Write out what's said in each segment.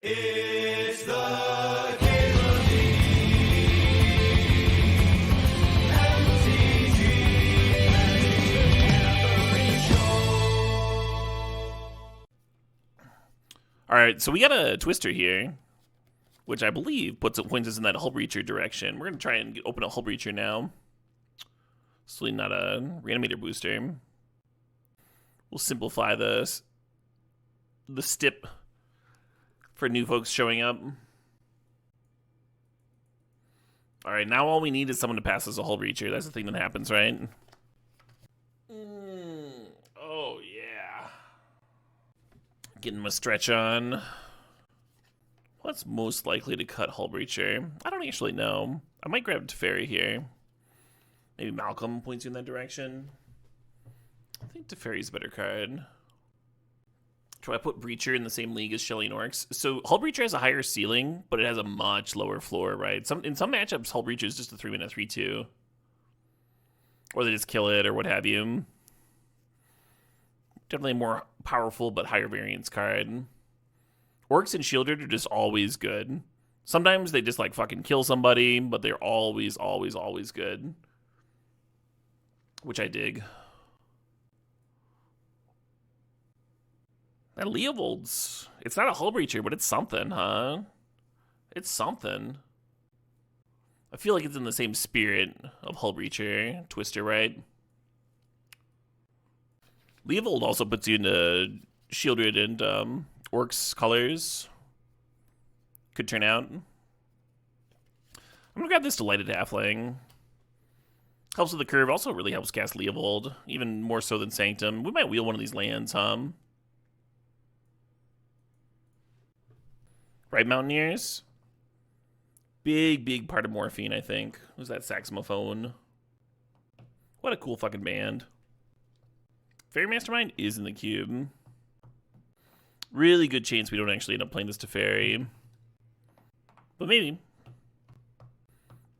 It's the Cable League. MTGO Show. All right, so we got a Twister here, which I believe points us in that Hullbreacher direction. We're gonna try and open a Hullbreacher now. Certainly not a Reanimator booster. We'll simplify the stip for new folks showing up. All right, now all we need is someone to pass us a Hullbreacher. That's the thing that happens, right? Oh, yeah. Getting my stretch on. What's most likely to cut Hullbreacher? I don't actually know. I might grab Teferi here. Maybe Malcolm points you in that direction. I think Teferi's a better card. Try to put Breacher in the same league as Shelly and Orcs. So Hullbreacher has a higher ceiling, but it has a much lower floor, right? In some matchups, Hullbreacher is just a 3-mana 3/2. Or they just kill it, or what have you. Definitely a more powerful, but higher variance card. Orcs and Shielded are just always good. Sometimes they just, like, fucking kill somebody, but they're always, always, always good. Which I dig. That Leovold's, it's not a Hullbreacher, but it's something, huh? It's something. I feel like it's in the same spirit of Hullbreacher, Twister, right? Leovold also puts you into Shielded and Orcs colors. Could turn out. I'm gonna grab this Delighted Halfling. Helps with the curve, also really helps cast Leovold, even more so than Sanctum. We might wheel one of these lands, huh? Right, Mountaineers? Big part of Morphine, I think. Who's that saxophone? What a cool fucking band. Fairy Mastermind is in the cube. Really good chance we don't actually end up playing this to Fairy. But maybe.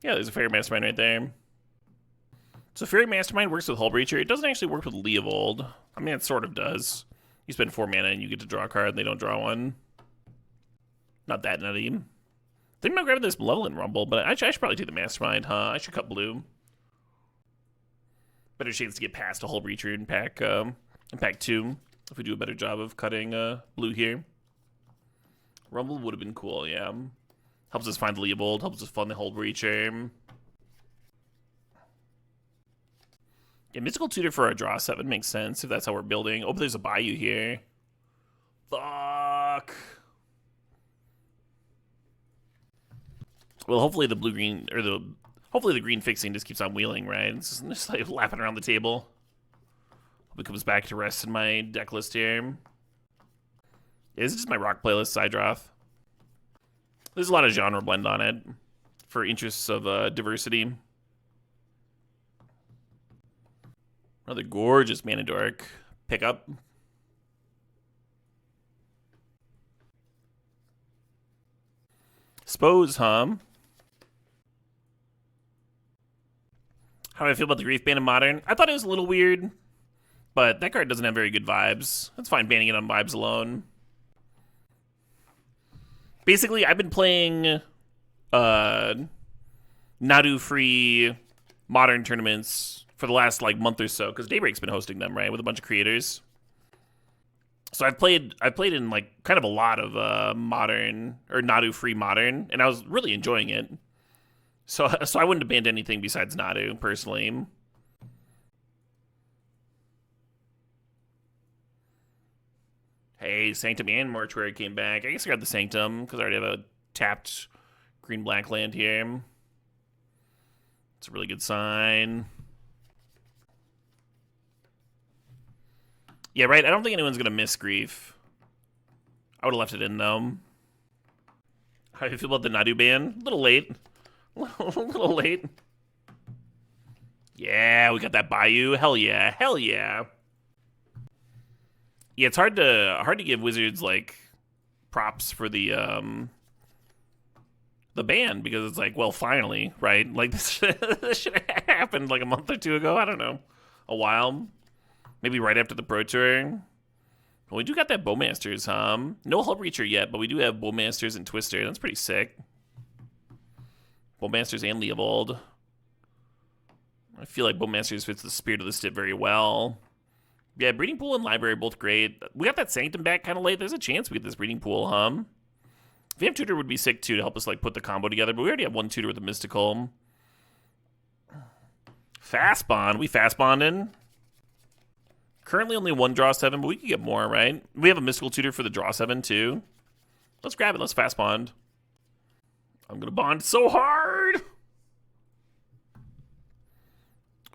Yeah, there's a Fairy Mastermind right there. So Fairy Mastermind works with Hullbreacher. It doesn't actually work with Leovold. I mean, it sort of does. You spend 4 mana and you get to draw a card and they don't draw one. Not that nutty. I think I'm not grabbing this Malevolent Rumble, but I should probably take the Mastermind, huh? I should cut blue. Better chance to get past a Hullbreacher in pack 2 if we do a better job of cutting blue here. Rumble would have been cool, yeah. Helps us find Leovold, helps us fund the Hullbreacher. Yeah, Mystical Tutor for our draw 7 makes sense if that's how we're building. Oh, but there's a Bayou here. Fuck. Well, hopefully the blue-green, or hopefully the green fixing just keeps on wheeling, right? It's just like lapping around the table. Hope it comes back to rest in my deck list here. Yeah, this is just my rock playlist, Sidroth. There's a lot of genre blend on it for interests of diversity. Another gorgeous Mana Dork pickup. Suppose, huh? How do I feel about the Grief Band in Modern? I thought it was a little weird, but that card doesn't have very good vibes. That's fine banning it on vibes alone. Basically, I've been playing Nadu-free Modern tournaments for the last like month or so, because Daybreak's been hosting them, right, with a bunch of creators. So I've played in like kind of a lot of Modern or Nadu-free Modern, and I was really enjoying it. So I wouldn't have banned anything besides Nadu, personally. Hey, Sanctum and Mortuary came back. I guess I got the Sanctum, because I already have a tapped green-black land here. It's a really good sign. Yeah, right, I don't think anyone's going to miss Grief. I would have left it in, though. How do you feel about the Nadu ban? A little late. A little late. Yeah, we got that Bayou. Hell yeah. Hell yeah. Yeah, it's hard to give Wizards like props for the ban, because it's like, well, finally, right? Like this should have happened like a month or two ago. I don't know, a while, maybe right after the Pro Tour. Well, we do got that Bowmasters, no Hullbreacher yet, but we do have Bowmasters and Twister. That's pretty sick. Bowmasters and Leovold. I feel like Bowmasters fits the spirit of the stip very well. Yeah, Breeding Pool and Library both great. We got that Sanctum back kind of late. There's a chance we get this Breeding Pool, Vamp Tutor would be sick, too, to help us, like, put the combo together. But we already have one Tutor with a Mystical. Fast Bond. We fast bonding. Currently only one draw 7, but we could get more, right? We have a Mystical Tutor for the draw 7, too. Let's grab it. Let's fast bond. I'm going to bond so hard.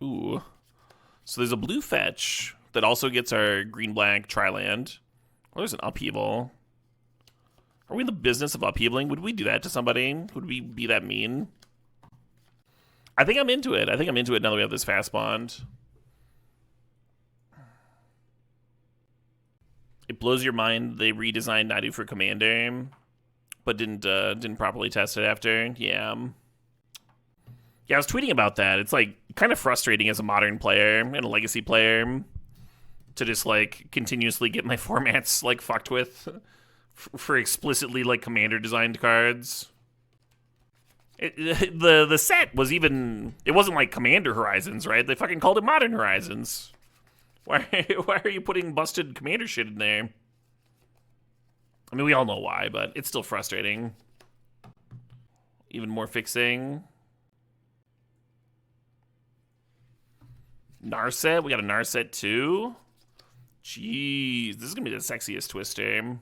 Ooh. So there's a blue fetch that also gets our green-black tri-land. Oh, there's an upheaval. Are we in the business of upheavaling? Would we do that to somebody? Would we be that mean? I think I'm into it. I think I'm into it now that we have this fast bond. It blows your mind they redesigned Naidu for Commander, but didn't properly test it after. Yeah. Yeah, I was tweeting about that. It's like kind of frustrating as a modern player and a legacy player to just like continuously get my formats like fucked with for explicitly like Commander designed cards. The set was even, it wasn't like Commander Horizons, right? They fucking called it Modern Horizons. Why are you putting busted Commander shit in there? I mean, we all know why, but it's still frustrating. Even more fixing. Narset, we got a Narset too. Jeez, this is gonna be the sexiest Twister.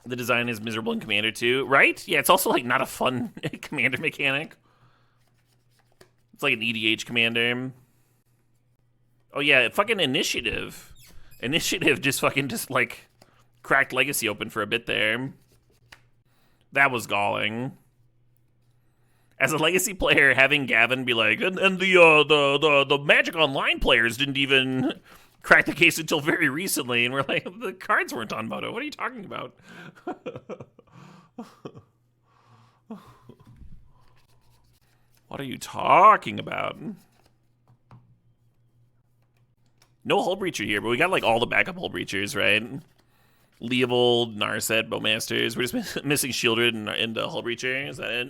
The design is miserable in Commander too, right? Yeah, it's also like not a fun Commander mechanic. It's like an EDH Commander. Oh yeah, fucking Initiative. Initiative just like cracked Legacy open for a bit there. That was galling. As a Legacy player, having Gavin be like, and the Magic Online players didn't even crack the case until very recently, and we're like, the cards weren't on Moto. What are you talking about? What are you talking about? No Hullbreacher here, but we got like all the backup Hullbreachers, right? Leovold, Narset, Bowmasters. We're just missing Shieldred and Hullbreacher. Is that it?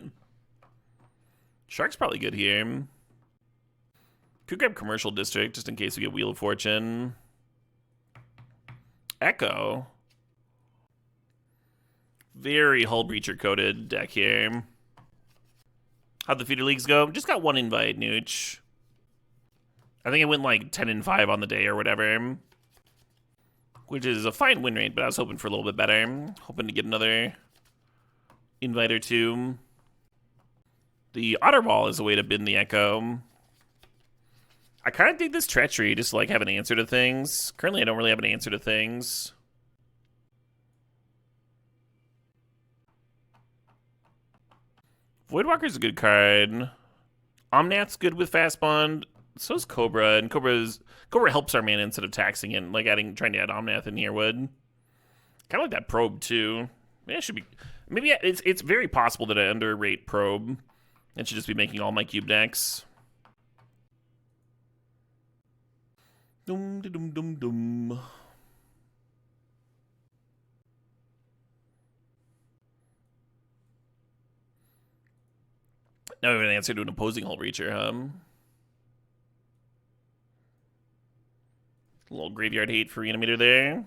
Shark's probably good here. Could grab Commercial District just in case we get Wheel of Fortune. Echo. Very Hullbreacher coded deck here. How'd the feeder leagues go? Just got one invite, Nooch. I think it went like 10-5 on the day or whatever. Which is a fine win rate, but I was hoping for a little bit better. Hoping to get another invite or two. The Otterball is a way to bin the Echo. I kind of think this Treachery just to like have an answer to things. Currently, I don't really have an answer to things. Voidwalker's a good card. Omnath's good with Fast Bond. So is Cobra, and Cobra helps our mana instead of taxing it, like trying to add Omnath in here would. Kind of like that Probe too. Yeah, it should be. Maybe it's very possible that I underrate Probe. It should just be making all my cube decks. Dum dum dum dum. Now we have an answer to an opposing Hullbreacher, A little graveyard hate for Reanimator there.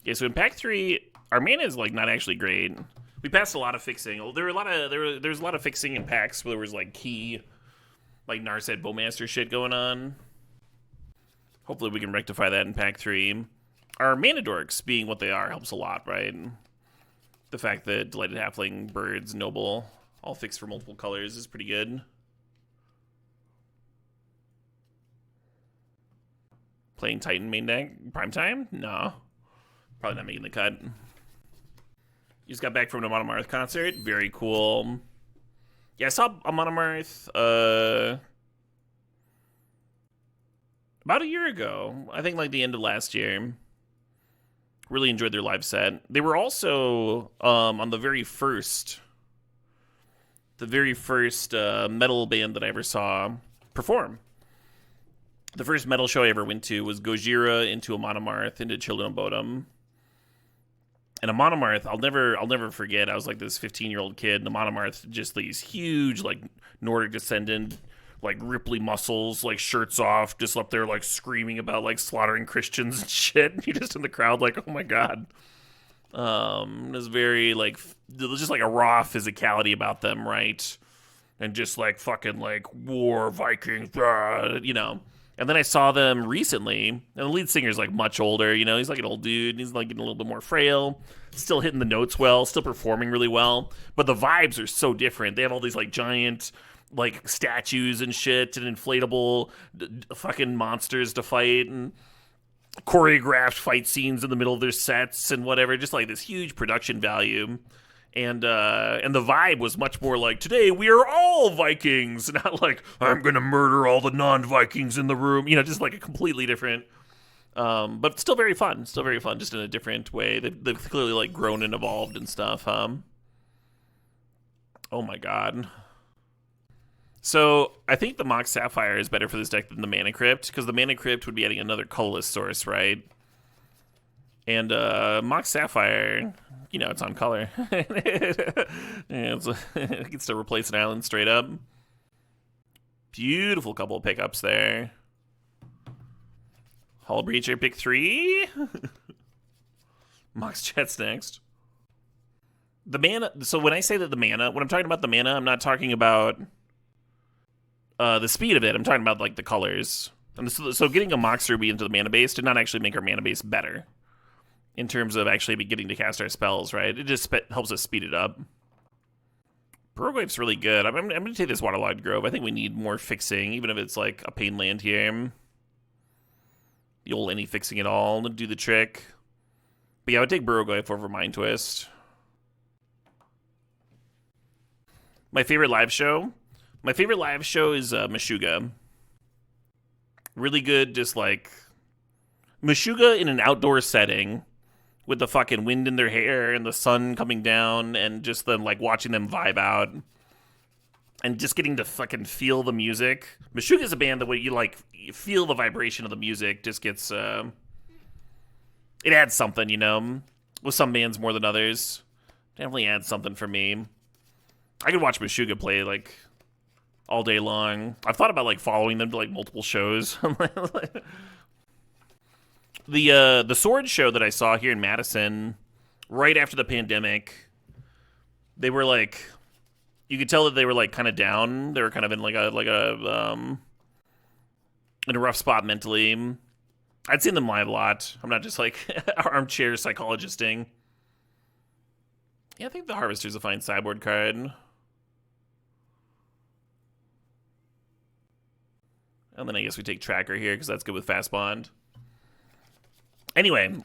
Okay, so in pack 3, our mana is like not actually great. We passed a lot of fixing. There's a lot of fixing in packs where there was like key, like Narset Bowmaster shit going on. Hopefully we can rectify that in pack 3. Our mana dorks being what they are helps a lot, right? The fact that Delighted Halfling, Birds, Noble, all fixed for multiple colors is pretty good. Playing Titan main deck prime time? No. Probably not making the cut. You just got back from the Monomarth concert. Very cool. Yeah, I saw a Monomarth about a year ago. I think like the end of last year. Really enjoyed their live set. They were also on the very first metal band that I ever saw perform. The first metal show I ever went to was Gojira into a Monomarth into Children of Bodom. And a Monomarth, I'll never forget. I was like this 15-year-old kid, and a Monomarth, just these huge, like, Nordic descendant, like, Ripley muscles, like, shirts off, just up there, like, screaming about, like, slaughtering Christians and shit. And you just in the crowd, like, oh my god. It was very, like, there was just, like, a raw physicality about them, right? And just, like, fucking, like, war, Vikings, you know. And then I saw them recently, and the lead singer's like much older, you know, he's like an old dude, he's like getting a little bit more frail, still hitting the notes well, still performing really well, but the vibes are so different. They have all these like giant like statues and shit and inflatable fucking monsters to fight and choreographed fight scenes in the middle of their sets and whatever, just like this huge production value. And the vibe was much more like, today we are all Vikings, not like, I'm gonna murder all the non-Vikings in the room, you know, just like a completely different, but still very fun, just in a different way. They've clearly like grown and evolved and stuff. Oh my god. So I think the Mox Sapphire is better for this deck than the Mana Crypt, because the Mana Crypt would be adding another colorless source, right? And Mox Sapphire, you know, it's on color. It gets to replace an island straight up. Beautiful couple of pickups there. Hullbreacher pick 3. Mox Jet's next. The mana, so when I say that the mana, when I'm talking about the mana, I'm not talking about the speed of it. I'm talking about like the colors. And so getting a Mox Ruby into the mana base did not actually make our mana base better. In terms of actually getting to cast our spells, right? It just helps us speed it up. Burrowwave's really good. I'm going to take this Waterlogged Grove. I think we need more fixing, even if it's like a pain land here. The old any fixing at all to do the trick. But yeah, I would take Burrowwave over Mind Twist. My favorite live show? My favorite live show is Meshuggah. Really good, just like... Meshuggah in an outdoor setting... with the fucking wind in their hair and the sun coming down and just them like watching them vibe out and just getting to fucking feel the music. Meshuggah is a band that when you like you feel the vibration of the music just gets it adds something, you know. With some bands more than others, definitely adds something for me. I could watch Meshuggah play like all day long. I've thought about like following them to like multiple shows. The Sword show that I saw here in Madison, right after the pandemic, they were like, you could tell that they were like kind of down. They were kind of in in a rough spot mentally. I'd seen them live a lot. I'm not just like armchair psychologisting. Yeah, I think the Harvester's a fine sideboard card. And then I guess we take Tracker here because that's good with Fast Bond. Anyway,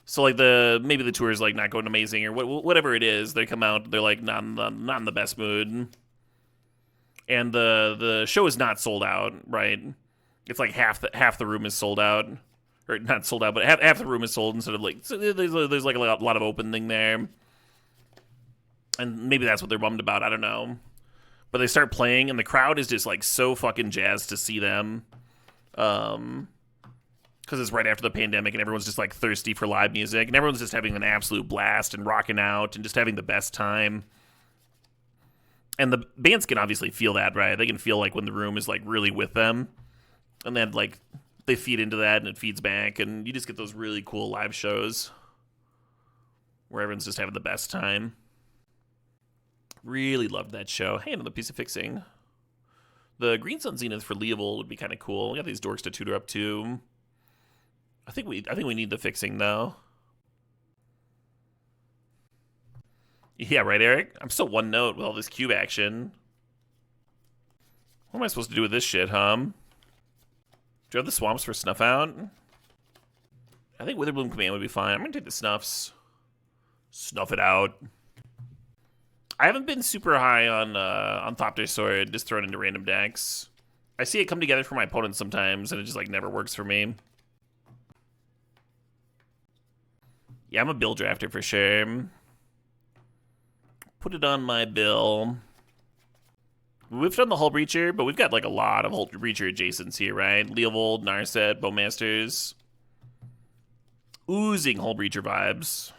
so like maybe the tour is like not going amazing or whatever it is. They come out, they're like not in the best mood, and the show is not sold out. Right? It's like half the room is sold out, or not sold out, but half the room is sold instead of like so there's like a lot of open thing there, and maybe that's what they're bummed about. I don't know, but they start playing and the crowd is just like so fucking jazzed to see them. Because it's right after the pandemic and everyone's just like thirsty for live music and everyone's just having an absolute blast and rocking out and just having the best time. And the bands can obviously feel that, right? They can feel like when the room is like really with them, and then like they feed into that and it feeds back, and you just get those really cool live shows where everyone's just having the best time. Really loved that show. Hey, another piece of fixing. The Green Sun Zenith for Leovold would be kind of cool. We got these dorks to tutor up too. I think we need the fixing though. Yeah, right, Eric? I'm still one note with all this cube action. What am I supposed to do with this shit, Do you have the swamps for Snuff out? I think Witherbloom Command would be fine. I'm gonna take the Snuffs. Snuff it out. I haven't been super high on Thopter Sword, just thrown into random decks. I see it come together for my opponents sometimes, and it just like never works for me. Yeah, I'm a bill drafter for sure. Put it on my bill. we've done the Hullbreacher, but we've got like a lot of Hullbreacher adjacents here, right? Leovold, Narset, Bowmasters. Oozing Hullbreacher vibes.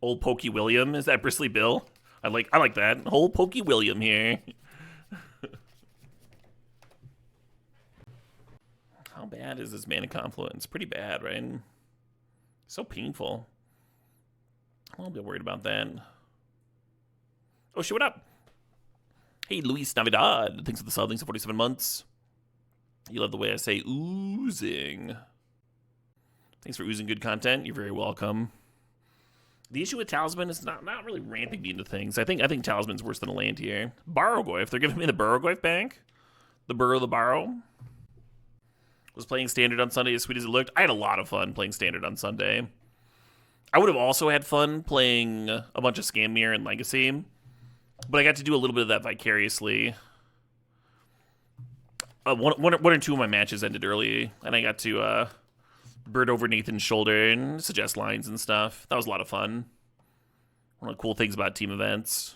Old Pokey William, is that Bristly Bill? I like that. Old Pokey William here. How bad is this Mana Confluence? Pretty bad, right? So painful. I'm a little bit worried about that. Oh shit, what up? Hey, Luis Navidad. Thanks for the sub. Thanks for 47 months. You love the way I say oozing. Thanks for oozing good content. You're very welcome. The issue with Talisman is not really ramping me into things. I think Talisman's worse than a land here. Barrogoyf. They're giving me the Barrogoyf bank. The Burrow the Barrow. Was playing Standard on Sunday as sweet as it looked. I had a lot of fun playing Standard on Sunday. I would have also had fun playing a bunch of Scammere and Legacy. But I got to do a little bit of that vicariously. One or two of my matches ended early, and I got to bird over Nathan's shoulder and suggest lines and stuff. That was a lot of fun. One of the cool things about team events.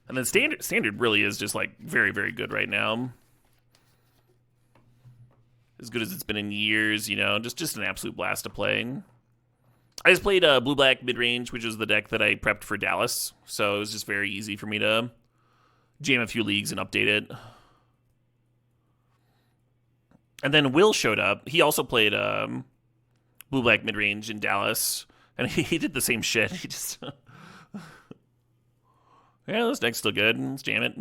And then Standard really is just like very, very good right now. As good as it's been in years, you know, just an absolute blast to play. I just played blue-black mid-range, which is the deck that I prepped for Dallas, so it was just very easy for me to jam a few leagues and update it. And then Will showed up. He also played blue-black mid-range in Dallas, and he did the same shit. He just... yeah, this deck's still good. Let's jam it.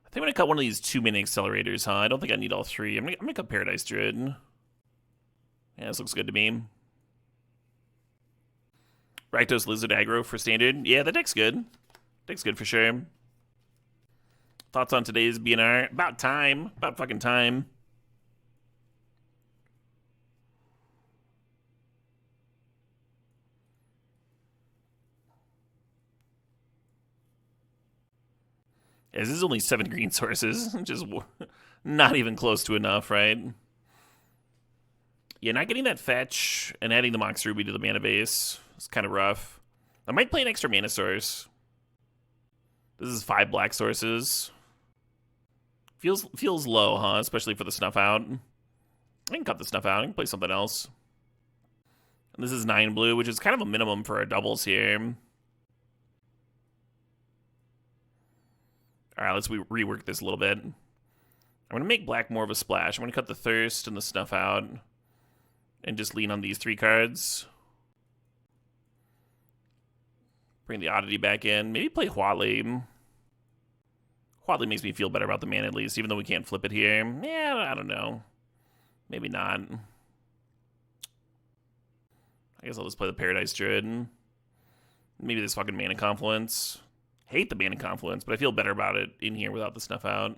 I think I'm going to cut one of these 2-mana accelerators, huh? I don't think I need all three. I'm gonna cut Paradise Druid. Yeah, this looks good to me. Rakdos Lizard aggro for Standard. Yeah, the deck's good. Deck's good for sure. Thoughts on today's BNR? About time. About fucking time. Yeah, this is only 7 green sources. Just not even close to enough, right? Yeah, not getting that fetch and adding the Mox Ruby to the mana base is kind of rough. I might play an extra mana source. This is 5 black sources. Feels low, huh? Especially for the Snuff Out. I can cut the Snuff Out. I can play something else. And this is 9 blue, which is kind of a minimum for our doubles here. All right, let's rework this a little bit. I'm going to make black more of a splash. I'm going to cut the Thirst and the Snuff Out. And just lean on these 3 cards. Bring the Oddity back in. Maybe play Huatli. Huatli makes me feel better about the mana at least, even though we can't flip it here. Yeah, I don't know. Maybe not. I guess I'll just play the Paradise Druid. Maybe this fucking Mana Confluence. Hate the Mana Confluence, but I feel better about it in here without the Snuff Out.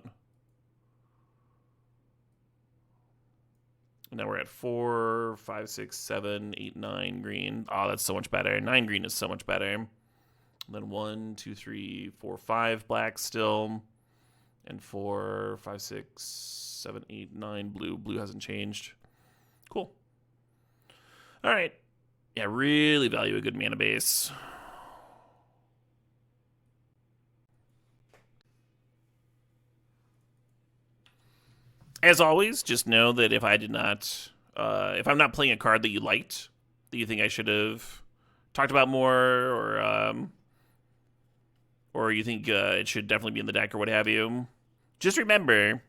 And now we're at 4, 5, 6, 7, 8, 9 green. Oh, that's so much better. 9 green is so much better. And then 1, 2, 3, 4, 5 black still. And 4, 5, 6, 7, 8, 9 blue. Blue hasn't changed. Cool. All right. Yeah, really value a good mana base. As always, just know that if I did not, if I'm not playing a card that you liked, that you think I should have talked about more, or you think it should definitely be in the deck or what have you, just remember,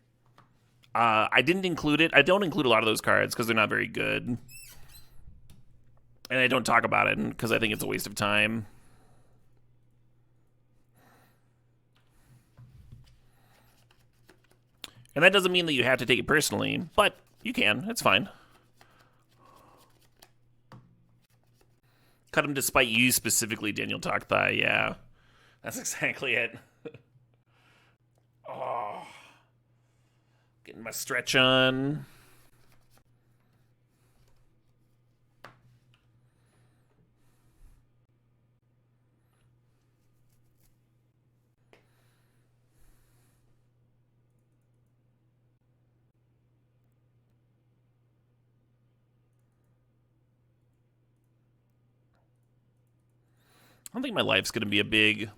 I didn't include it. I don't include a lot of those cards because they're not very good. And I don't talk about it because I think it's a waste of time. And that doesn't mean that you have to take it personally, but you can. It's fine. Cut him despite you specifically, Daniel Takthai. Yeah, that's exactly it. Oh, getting my stretch on. I don't think my life's going to be a big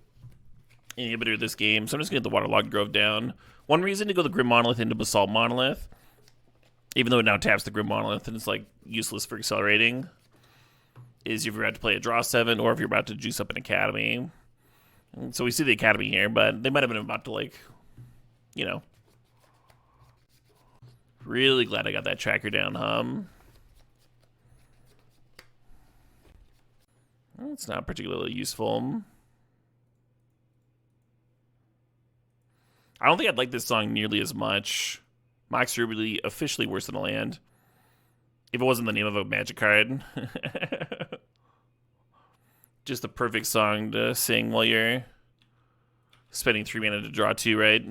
inhibitor this game, so I'm just going to get the Waterlogged Grove down. One reason to go the Grim Monolith into Basalt Monolith, even though it now taps the Grim Monolith and it's like useless for accelerating, is if you're about to play a draw 7 or if you're about to juice up an Academy. So we see the Academy here, but they might have been about to, like, you know. Really glad I got that tracker down, Well, it's not particularly useful. I don't think I'd like this song nearly as much. Mox Ruby officially worse than a land. If it wasn't the name of a Magic card. Just the perfect song to sing while you're spending 3 mana to draw 2, right?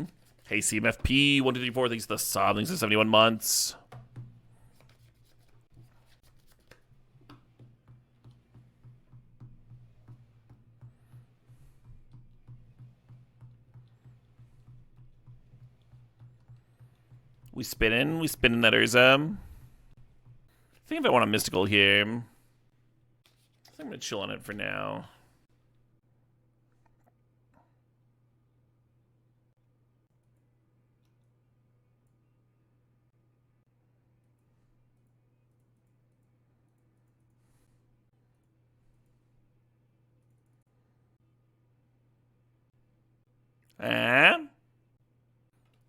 Hey, CMFP, 1, 2, 3, 4, thanks to the sub, thanks to 71 months. We spin in that Urza. I think if I want a Mystical here, I think I'm going to chill on it for now.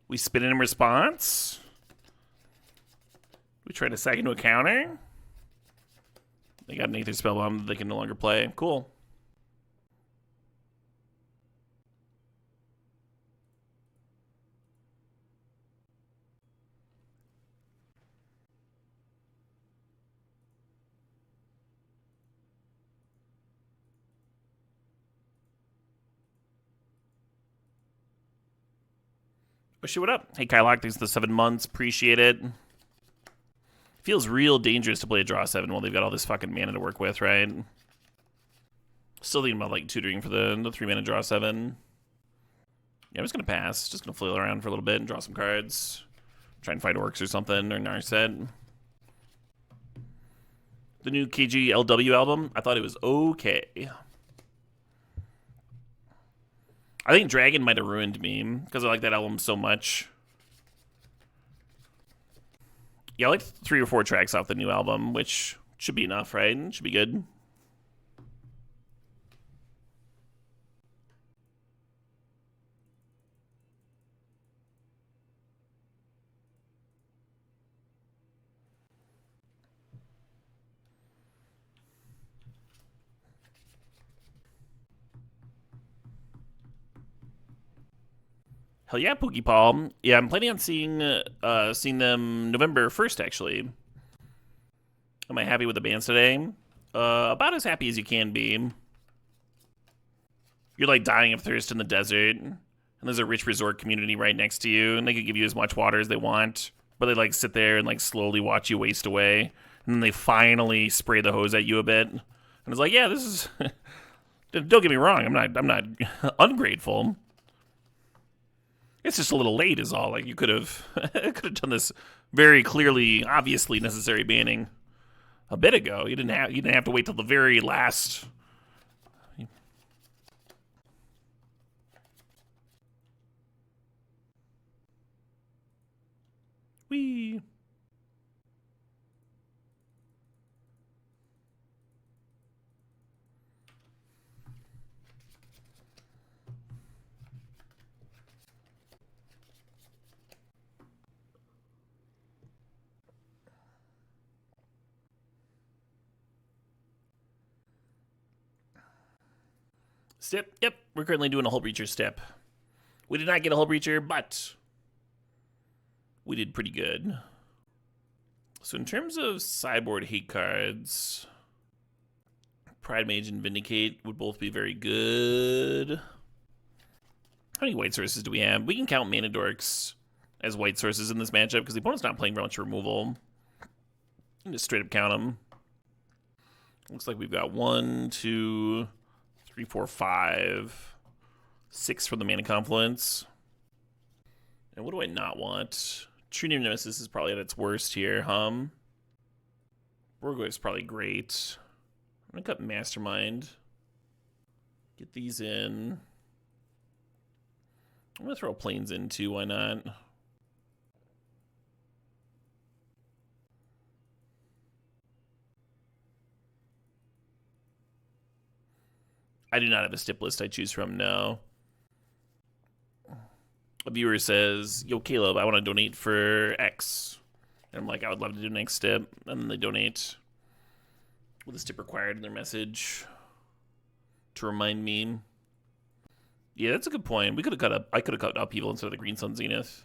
We spin in response. We try to sack into a counter. They got an Aether Spellbomb that they can no longer play. Cool. Oh shit, what up? Hey, Kylock, thanks for the 7 months. Appreciate it. Feels real dangerous to play a draw 7 while they've got all this fucking mana to work with, right? Still thinking about, like, tutoring for the 3 mana draw 7. Yeah, I'm just gonna pass. Just gonna flail around for a little bit and draw some cards. Try and fight orcs or something, or Narset. The new KGLW album, I thought it was okay. I think Dragon might have ruined me because I like that album so much. Yeah, I like 3 or 4 tracks off the new album, which should be enough, right? Should be good. Hell yeah, Pokeball. Yeah, I'm planning on seeing them November 1st, actually. Am I happy with the bands today? About as happy as you can be. You're like dying of thirst in the desert, and there's a rich resort community right next to you, and they could give you as much water as they want, but they like sit there and like slowly watch you waste away, and then they finally spray the hose at you a bit. And it's like, yeah, this is... Don't get me wrong, I'm not ungrateful. It's just a little late is all. Like, you could have done this very clearly, obviously necessary banning a bit ago. You didn't have to wait till the very last. Whee. Step. Yep, we're currently doing a Hullbreacher step. We did not get a Hullbreacher, but we did pretty good. So in terms of sideboard hate cards, Pride Mage and Vindicate would both be very good. How many white sources do we have? We can count Mana Dorks as white sources in this matchup because the opponent's not playing very much removal. You can just straight up count them. Looks like we've got 1, 2, 3, 4, 5, 6 for the Mana Confluence. And what do I not want? True Name Nemesis is probably at its worst here, Borgoyf's probably great. I'm gonna cut Mastermind. Get these in. I'm gonna throw planes in too, why not? I do not have a stip list I choose from, no. A viewer says, yo, Caleb, I want to donate for X. And I'm like, I would love to do next step. And then they donate with a stip required in their message to remind me. Yeah, that's a good point. We could have cut up. I could have cut Upheaval instead of the Green Sun Zenith.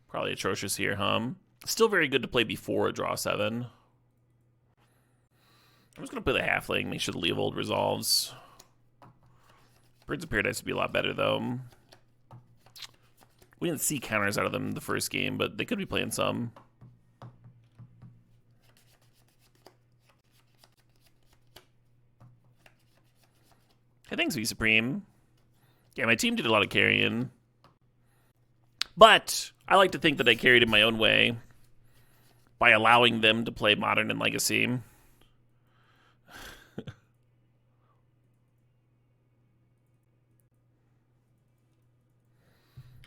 Probably atrocious here, huh? Still very good to play before a draw 7. I'm just going to play the Halfling, make sure the Leovold resolves. Birds of Paradise would be a lot better, though. We didn't see counters out of them in the first game, but they could be playing some. Hey, thanks, V Supreme. Yeah, my team did a lot of carrying. But I like to think that I carried in my own way by allowing them to play Modern and Legacy.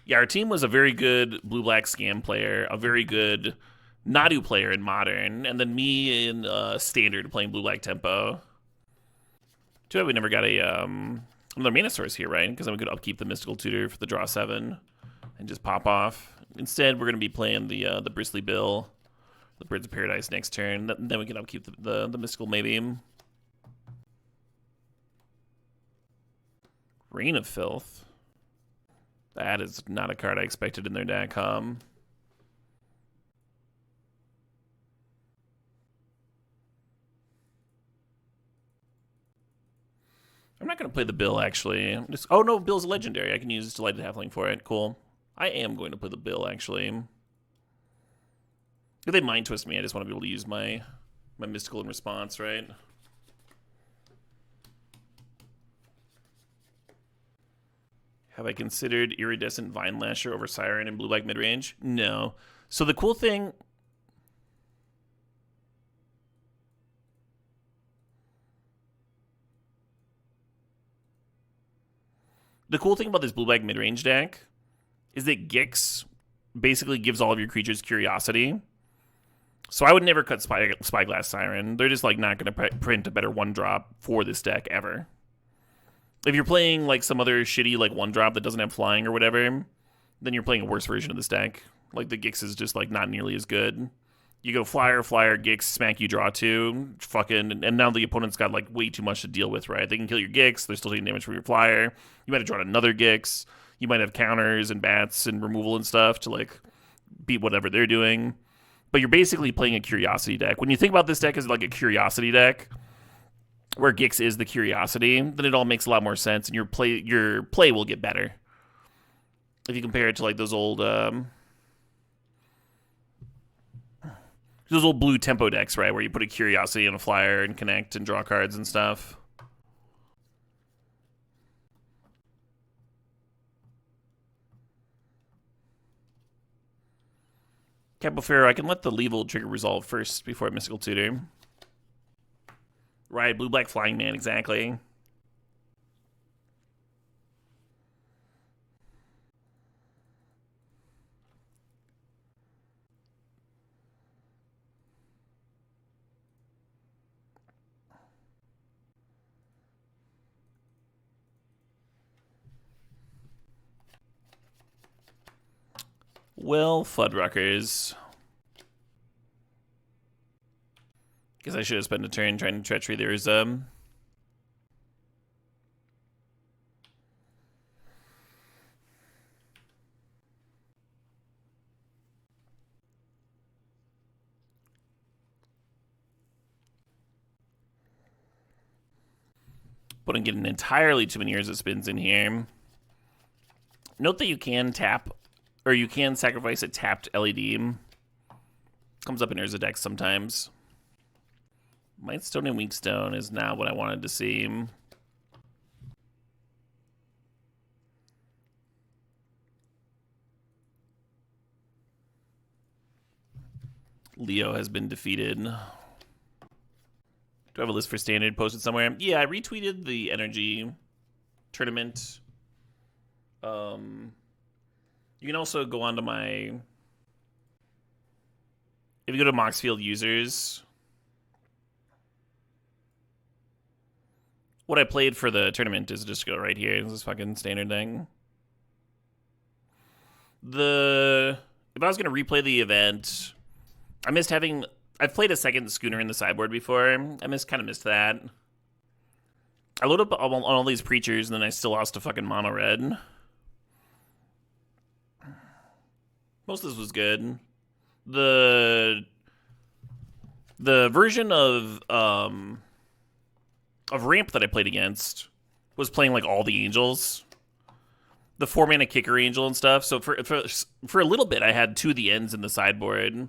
Yeah, our team was a very good blue-black scam player, a very good Nadu player in Modern, and then me in Standard playing blue-black tempo. Too bad we never got another mana source here, right? Because then we could upkeep the Mystical Tutor for the draw 7 and just pop off. Instead, we're going to be playing the Bristly Bill, the Birds of Paradise next turn. Then we can upkeep the Mystical maybe. Reign of Filth. That is not a card I expected in their deck, huh? I'm not going to play the Bill, actually. Oh, no, Bill's a legendary. I can use Delighted Halfling for it. Cool. I am going to play the Bill, actually. If they mind twist me, I just want to be able to use my Mystical in response, right? Have I considered Iridescent Vine Lasher over Siren and blue-black midrange? No. So the cool thing... The cool thing about this blue-black midrange deck is that Gix basically gives all of your creatures curiosity. So I would never cut Spyglass Siren. They're just like not going to print a better 1-drop for this deck ever. If you're playing like some other shitty like 1-drop that doesn't have flying or whatever, then you're playing a worse version of this deck. Like the Gix is just like not nearly as good. You go flyer, Gix, smack, you draw 2, fucking, and now the opponent's got like way too much to deal with, right? They can kill your Gix, they're still taking damage from your flyer. You might have drawn another Gix. You might have counters and bats and removal and stuff to like beat whatever they're doing. But you're basically playing a curiosity deck. When you think about this deck as like a curiosity deck, where Gix is the curiosity, then it all makes a lot more sense, and your play will get better. If you compare it to like those old blue tempo decks, right, where you put a curiosity and a flyer and connect and draw cards and stuff. Capo Ferro, I can let the Leovold trigger resolve first before I Mystical Tutor. Right, blue-black flying man, exactly. Well, Fuddruckers. Guess I should have spent a turn trying to treachery. There's but I'm getting entirely too many years of spins in here. Note that you can tap, or you can sacrifice a tapped LED. Comes up in Urza decks sometimes. Mightstone and Weakstone is not what I wanted to see. Leo has been defeated. Do I have a list for Standard posted somewhere? Yeah, I retweeted the Energy tournament You can also go onto my... If you go to Moxfield users... What I played for the tournament is just go right here. This is fucking standard thing. If I was going to replay the event, I missed having... I've played a second schooner in the sideboard before. I kind of missed that. I loaded up on all these preachers, and then I still lost to fucking mono red. Most of this was good. The version of ramp that I played against was playing like all the angels, the 4-mana kicker angel and stuff. So for a little bit, I had 2 of the ends in the sideboard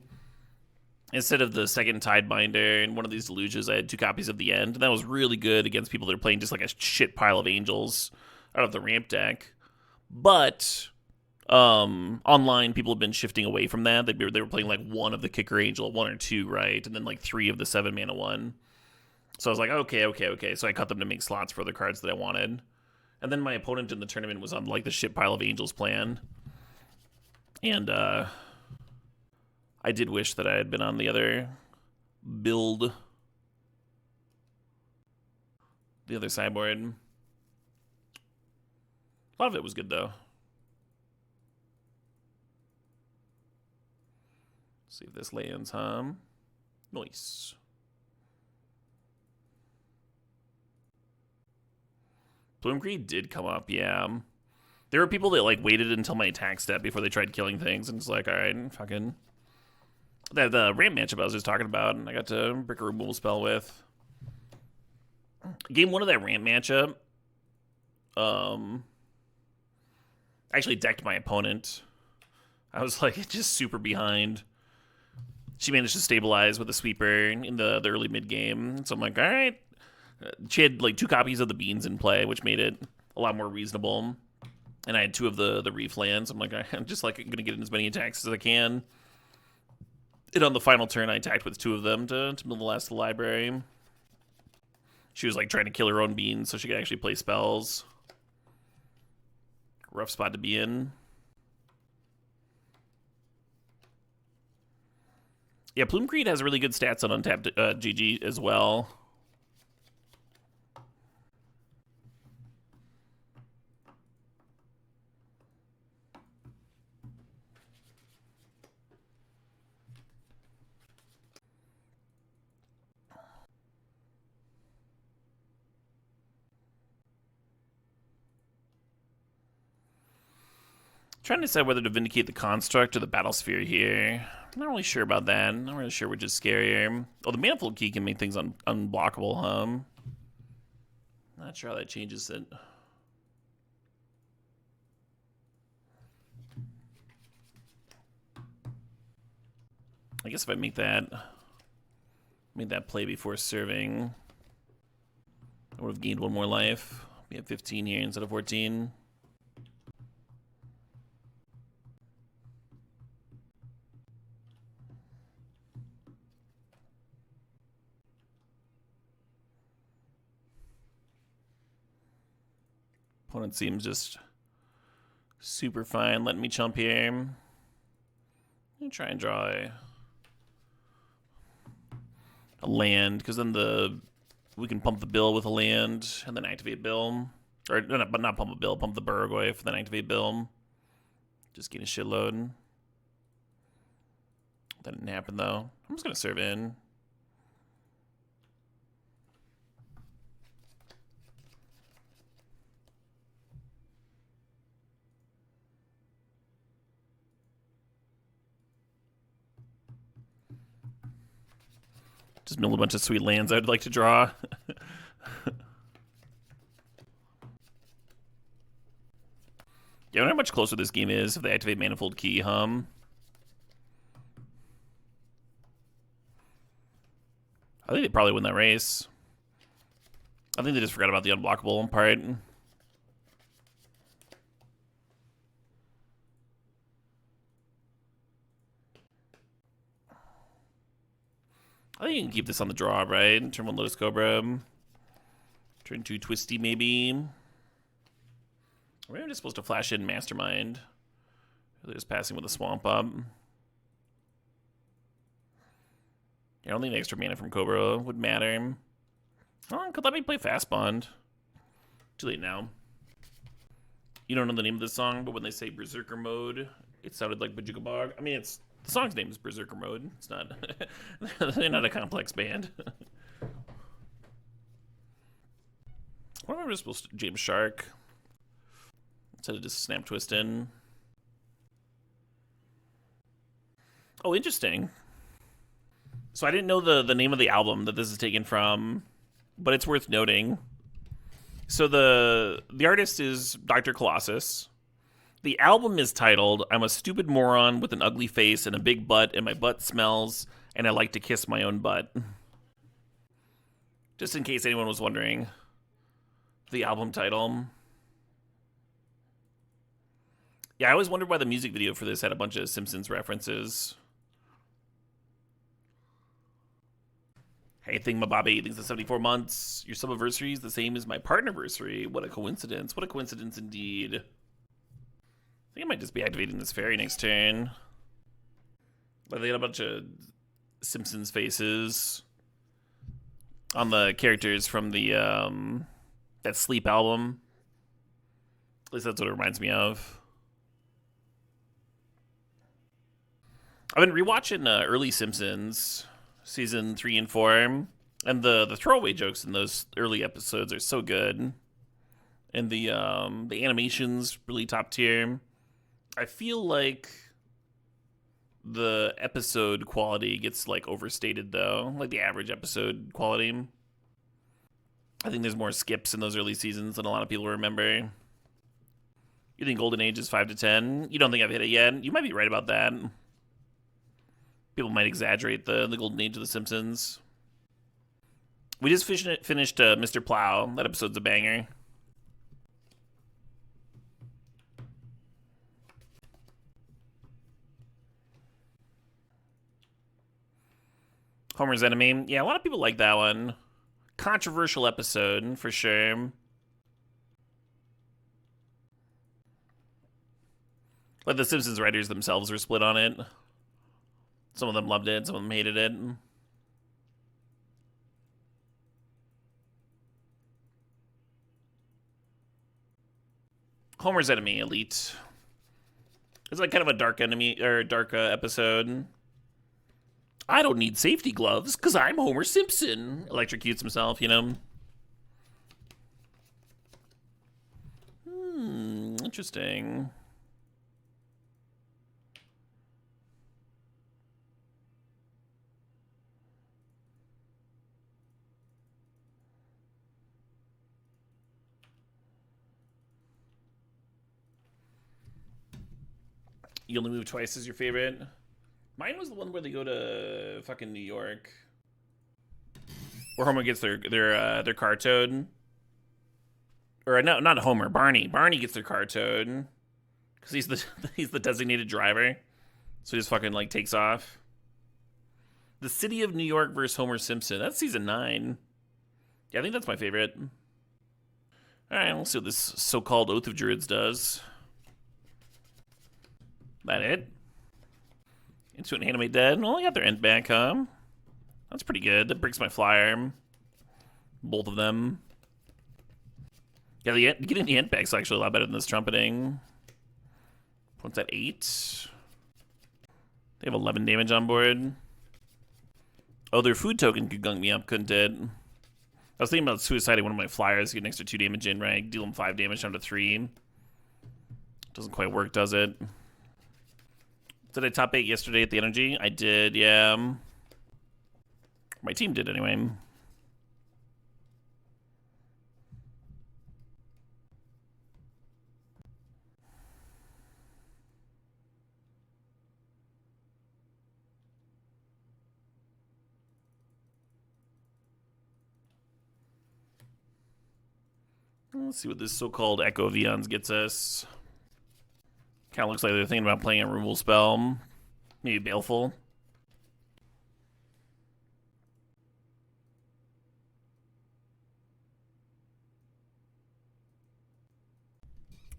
instead of the second Tidebinder and one of these deluges. I had 2 copies of the end, and that was really good against people that are playing just like a shit pile of angels out of the ramp deck. But online, people have been shifting away from that. They were playing like 1 of the kicker angel, 1 or 2, right, and then like 3 of the 7-mana one. So I was like, okay. So I cut them to make slots for the cards that I wanted. And then my opponent in the tournament was on like the shit pile of angels plan. And I did wish that I had been on the other build. The other sideboard. A lot of it was good though. See if this lands, huh? Nice. Bloomcreed did come up, yeah. There were people that like waited until my attack step before they tried killing things, and it's like, all right, fucking. The ramp matchup I was just talking about, and I got to brick a removal spell with. Game 1 of that ramp matchup, actually decked my opponent. I was like just super behind. She managed to stabilize with a sweeper in the early mid game, so I'm like, all right. She had like 2 copies of the beans in play, which made it a lot more reasonable. And I had 2 of the reef lands. I'm like, I'm just like going to get in as many attacks as I can. And on the final turn, I attacked with 2 of them to mill the last of the library. She was like trying to kill her own beans so she could actually play spells. Rough spot to be in. Yeah, Plume has really good stats on untapped GG as well. Trying to decide whether to Vindicate the Construct or the Battlesphere here. I'm not really sure about that. I'm not really sure which is scarier. Oh, the Manifold Key can make things unblockable, huh? Not sure how that changes it. I guess if I make that play before serving, I would have gained 1 more life. We have 15 here instead of 14. Opponent seems just super fine letting me chump here. I'm gonna try and draw a land, because then we can pump the bill with a land and then activate bill. Or but not pump a bill, pump the Burgoyf, then activate bill. Just gain a shitload. That didn't happen though. I'm just gonna serve in. Just mill a bunch of sweet lands I'd like to draw. Yeah, I wonder how much closer this game is if they activate Manifold Key, hum. I think they probably win that race. I think they just forgot about the unblockable part. I think you can keep this on the draw, right? Turn 1 Lotus Cobra. Turn 2 Twisty, maybe. Or maybe I'm just supposed to flash in Mastermind. They're just passing with a swamp up. I don't think the extra mana from Cobra would matter. Oh, could let me play Fast Bond. Too late now. You don't know the name of the song, but when they say Berserker Mode, it sounded like Bajuka Bog. I mean, it's the song's name is Berserker Mode. It's not. They're not a complex band. What am I supposed to? James Shark. Instead of just Snap Twistin'. Oh, interesting. So I didn't know the name of the album that this is taken from, but it's worth noting. So the artist is Dr. Colossus. The album is titled "I'm a stupid moron with an ugly face and a big butt, and my butt smells, and I like to kiss my own butt." Just in case anyone was wondering, the album title. Yeah, I always wondered why the music video for this had a bunch of Simpsons references. Hey, Thingamabobby, thanks for 74 months. Your sub-anniversary is the same as my partnerversary. What a coincidence. What a coincidence indeed. I think I might just be activating this fairy next turn. But they got a bunch of Simpsons faces on the characters from the that Sleep album. At least that's what it reminds me of. I've been rewatching early Simpsons. Season 3 and 4, and the throwaway jokes in those early episodes are so good, and the animation's really top tier. I feel like the episode quality gets like overstated though, like the average episode quality. I think there's more skips in those early seasons than a lot of people remember. You think Golden Age is 5 to 10? You don't think I've hit it yet? You might be right about that. People might exaggerate the golden age of The Simpsons. We just finished Mr. Plow. That episode's a banger. Homer's Enemy. Yeah, a lot of people like that one. Controversial episode, for sure. But the Simpsons writers themselves were split on it. Some of them loved it, some of them hated it. Homer's Enemy, Elite. It's like kind of a dark enemy, or dark episode. I don't need safety gloves, because I'm Homer Simpson. Electrocutes himself, you know. Interesting. You Only Move Twice is your favorite? Mine was the one where they go to fucking New York. Where Homer gets their car towed. Or no, not Homer, Barney. Barney gets their car towed. Because he's the designated driver. So he just fucking like takes off. The City of New York versus Homer Simpson. That's season 9. Yeah, I think that's my favorite. Alright, we'll see what this so-called Oath of Druids does. That it? Into an Animate Dead. Well, I got their end back, huh? That's pretty good. That breaks my flyer. Both of them. Yeah, getting the end back's actually a lot better than this trumpeting. What's that, 8? They have 11 damage on board. Oh, their food token could gunk me up, couldn't it? I was thinking about suiciding one of my flyers, get an extra 2 damage in, right? Deal them 5 damage down to 3. Doesn't quite work, does it? Did I top 8 yesterday at the Energy? I did, yeah. My team did, anyway. Let's see what this so-called Echo of Eons gets us. Kind of looks like they're thinking about playing a removal spell. Maybe Baleful.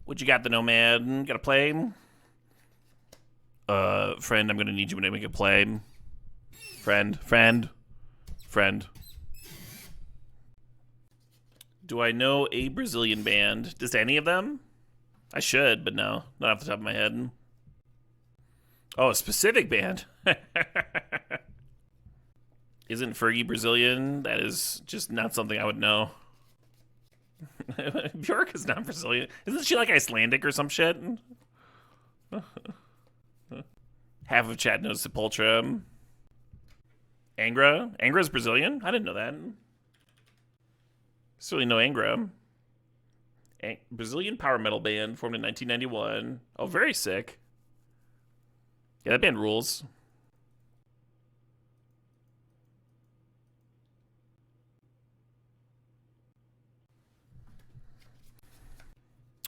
What you got, the Nomad? Got to play? Friend, I'm gonna need you to make a play. Friend. Do I know a Brazilian band? Just any of them? I should, but no. Not off the top of my head. Oh, a specific band. Isn't Fergie Brazilian? That is just not something I would know. Bjork is not Brazilian. Isn't she like Icelandic or some shit? Half of chat knows Sepultura. Angra? Angra's Brazilian? I didn't know that. Certainly no Angra. Brazilian power metal band formed in 1991. Oh, very sick. Yeah, that band rules.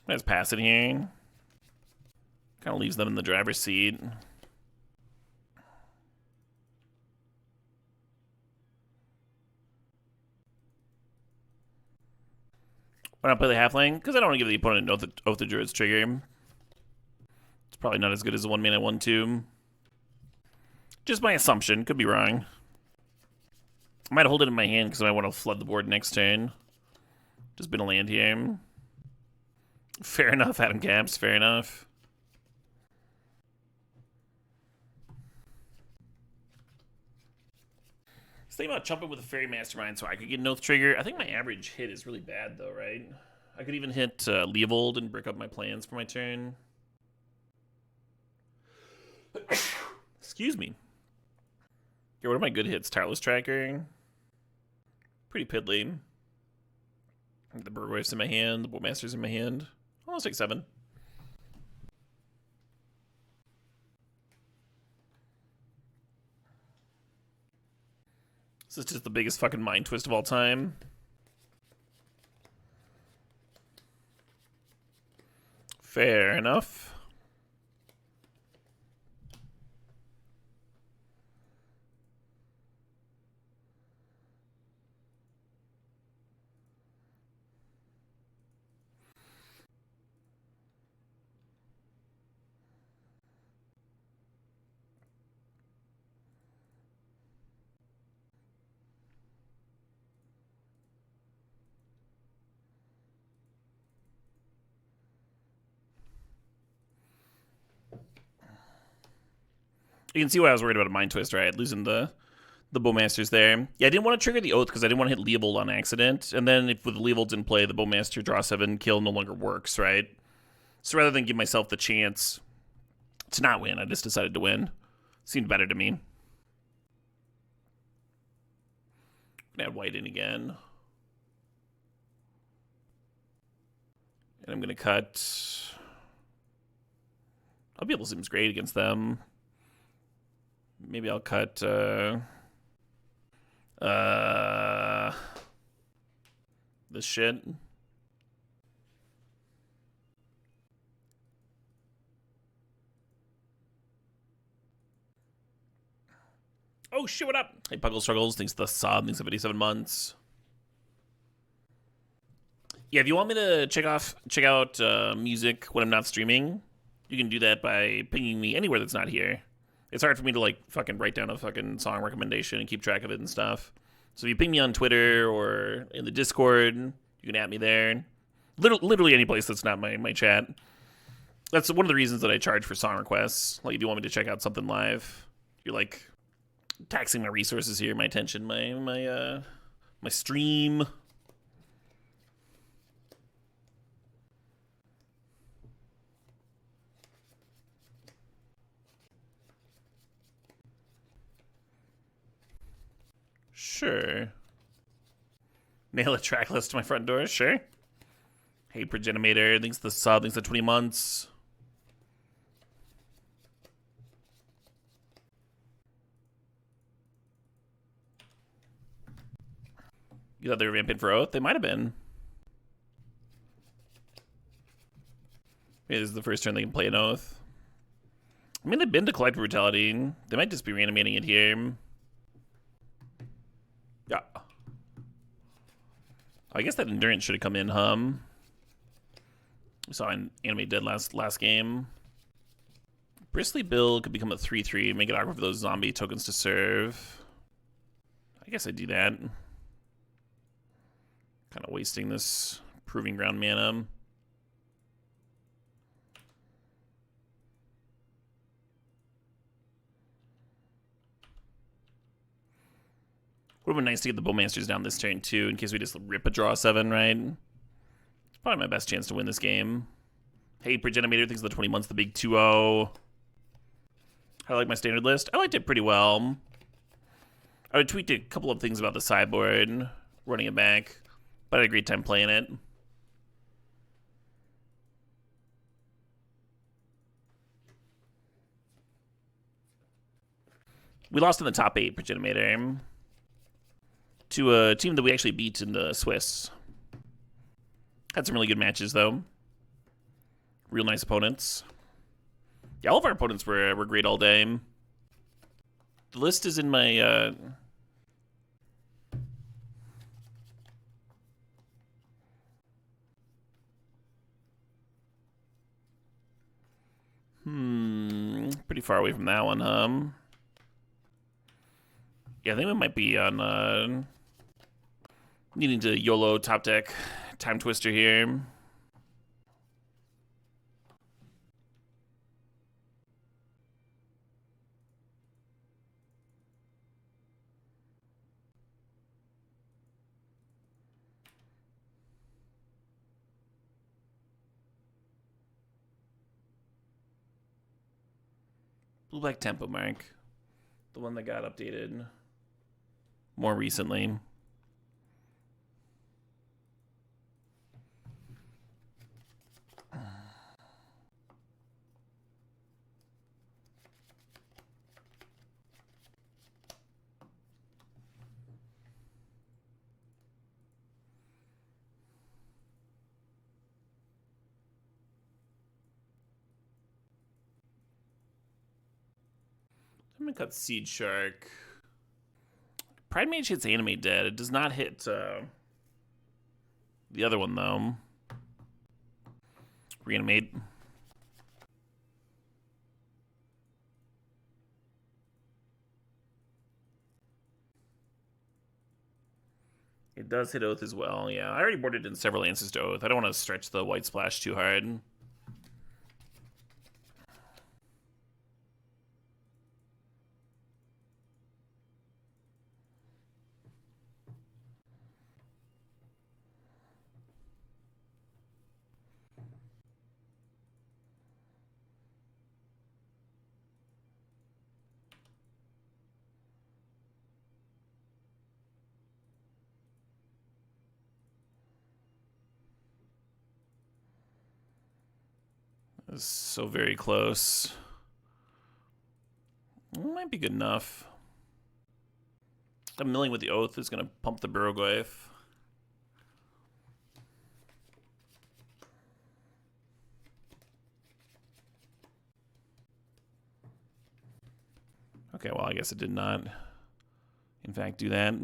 Let's pass it here. Kind of leaves them in the driver's seat. Why not play the halfling? Because I don't want to give the opponent Oath the Druid's trigger. It's probably not as good as the 1-mana 1/2. Just my assumption. Could be wrong. I might hold it in my hand because I might want to flood the board next turn. Just been a land here. Fair enough, Adam Caps. Fair enough. Just thinking about jumping with a Fairy Mastermind so I could get an Oath trigger. I think my average hit is really bad, though, right? I could even hit Leovold and brick up my plans for my turn. Excuse me. Yeah, what are my good hits? Tireless Tracker. Pretty piddly. The Burgwife's in my hand. The Bowmaster's in my hand. Oh, I'll take 7. This is just the biggest fucking mind twist of all time. Fair enough. You can see why I was worried about a Mind Twist, right? Losing the Bowmasters there. Yeah, I didn't want to trigger the Oath because I didn't want to hit Leovold on accident. And then if with Leovold's in play, the Bowmaster draw 7 kill no longer works, right? So rather than give myself the chance to not win, I just decided to win. Seemed better to me. I'm gonna add white in again. And I'm gonna cut. I'll be able to seems great against them. Maybe I'll cut this shit. Oh shit, what up? Hey, Puckle Struggles, thanks to the sub, thanks to 57 months. Yeah, if you want me to check out music when I'm not streaming, you can do that by pinging me anywhere that's not here. It's hard for me to like fucking write down a fucking song recommendation and keep track of it and stuff. So if you ping me on Twitter or in the Discord, you can at me there. Literally any place that's not my chat. That's one of the reasons that I charge for song requests. Like if you want me to check out something live, you're like taxing my resources here, my attention, my stream. Sure. Nail a track list to my front door? Sure. Hey, Progenimator, thanks to the sub, thanks to 20 months. You thought they were vamping for Oath? They might have been. Maybe this is the first turn they can play an Oath. I mean, they've been to Collective Brutality. They might just be reanimating it here. Yeah. I guess that Endurance should have come in, We saw an Anime Dead last game. Bristly Bill could become a 3/3 and make it awkward for those zombie tokens to serve. I guess I'd do that. Kind of wasting this Proving Ground mana. Would have been nice to get the Bowmasters down this turn too, in case we just rip a draw 7, right? It's probably my best chance to win this game. Hey, Progenimator, thanks for the 20 months, the big 2-0. I like my standard list. I liked it pretty well. I would tweak a couple of things about the sideboard, running it back, but I had a great time playing it. We lost in the top 8, Progenimator, to a team that we actually beat in the Swiss. Had some really good matches, though. Real nice opponents. Yeah, all of our opponents were great all day. The list is in my... Pretty far away from that one, Yeah, I think we might be on, needing to YOLO top deck Time Twister here. Blue Black Tempo Mark. The one that got updated more recently. I'm gonna cut Seed Shark. Pride Mage hits Animate Dead. It does not hit the other one, though. Reanimate. It does hit Oath as well, yeah. I already boarded in several answers to Oath. I don't want to stretch the White Splash too hard. This is so very close. Might be good enough. I'm milling with the Oath is going to pump the Burrowgoyf. Okay, well, I guess it did not, in fact, do that.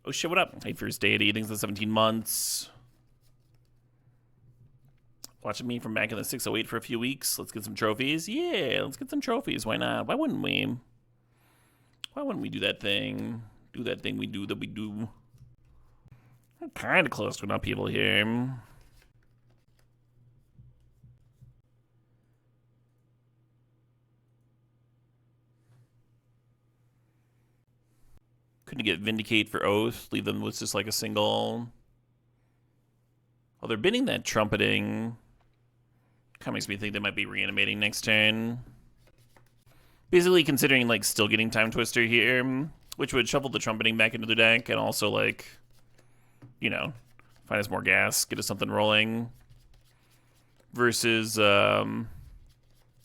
Oh shit, what up? Hey, Fierce Deity, thanks for 17 months. Watching me from back in the 608 for a few weeks. Let's get some trophies. Yeah, let's get some trophies. Why not? Why wouldn't we? Why wouldn't we do that thing? Do that thing we do that we do. I'm kind of close to an upheaval here. Couldn't get Vindicate for Oath. Leave them with just like a single. Oh, they're bidding that Trumpeting. Kind of makes me think they might be reanimating next turn. Basically considering like still getting Time Twister here, which would shuffle the Trumpeting back into the deck and also like, you know, find us more gas, get us something rolling. Versus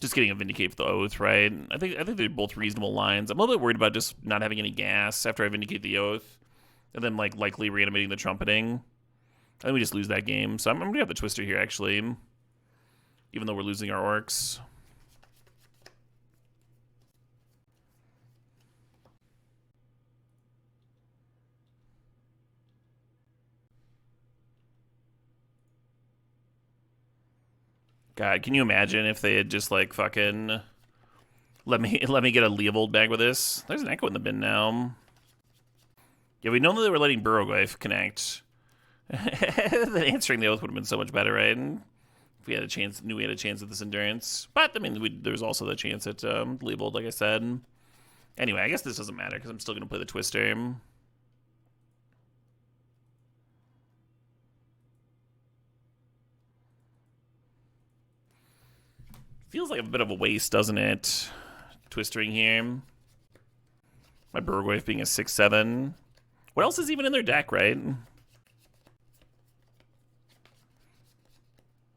just getting a Vindicate for the Oath, right? I think they're both reasonable lines. I'm a little bit worried about just not having any gas after I Vindicate the Oath, and then like likely reanimating the Trumpeting. I think we just lose that game. So I'm gonna have the Twister here actually, even though we're losing our Orcs. God, can you imagine if they had just like fucking let me get a Leovold bag with this? There's an Echo in the bin now. Yeah, we know that they were letting Burrowglyph connect. Then answering the oath would have been so much better, right? If we had a chance, knew we had a chance at this endurance. But I mean, there's also the chance at Leovold, like I said. Anyway, I guess this doesn't matter because I'm still gonna play the Twister. Feels like a bit of a waste, doesn't it? Twistering here. My Burrowglyph being a 6/7. What else is even in their deck, right?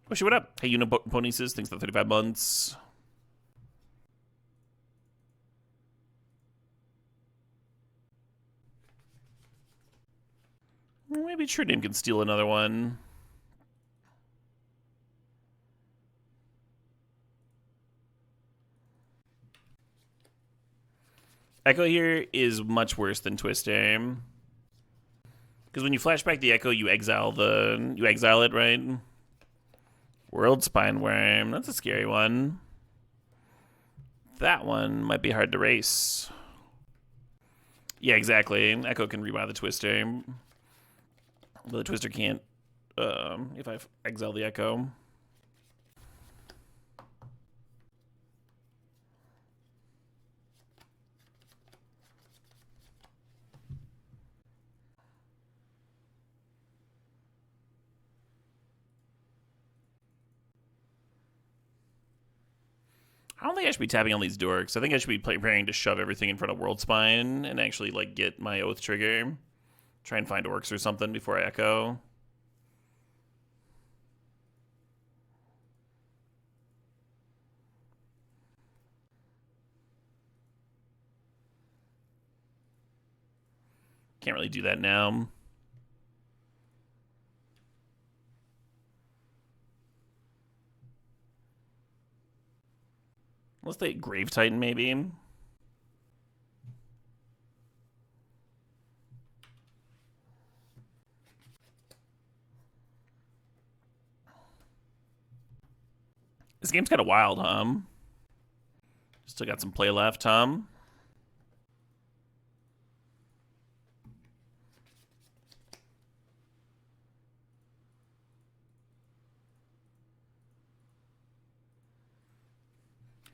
Oh, shit, what up? Hey, Uniponices, thanks for 35 months. Maybe True Name can steal another one. Echo here is much worse than Twister. Because when you flashback the Echo, you exile it, right? World Spineworm, that's a scary one. That one might be hard to race. Yeah, exactly. Echo can rebuy the Twister. But the Twister can't if I exile the Echo. I don't think I should be tapping on these dorks. I think I should be preparing to shove everything in front of World Spine and actually like get my Oath trigger. Try and find orcs or something before I Echo. Can't really do that now. Unless they Grave Titan, maybe. This game's kind of wild, huh? Still got some play left, huh?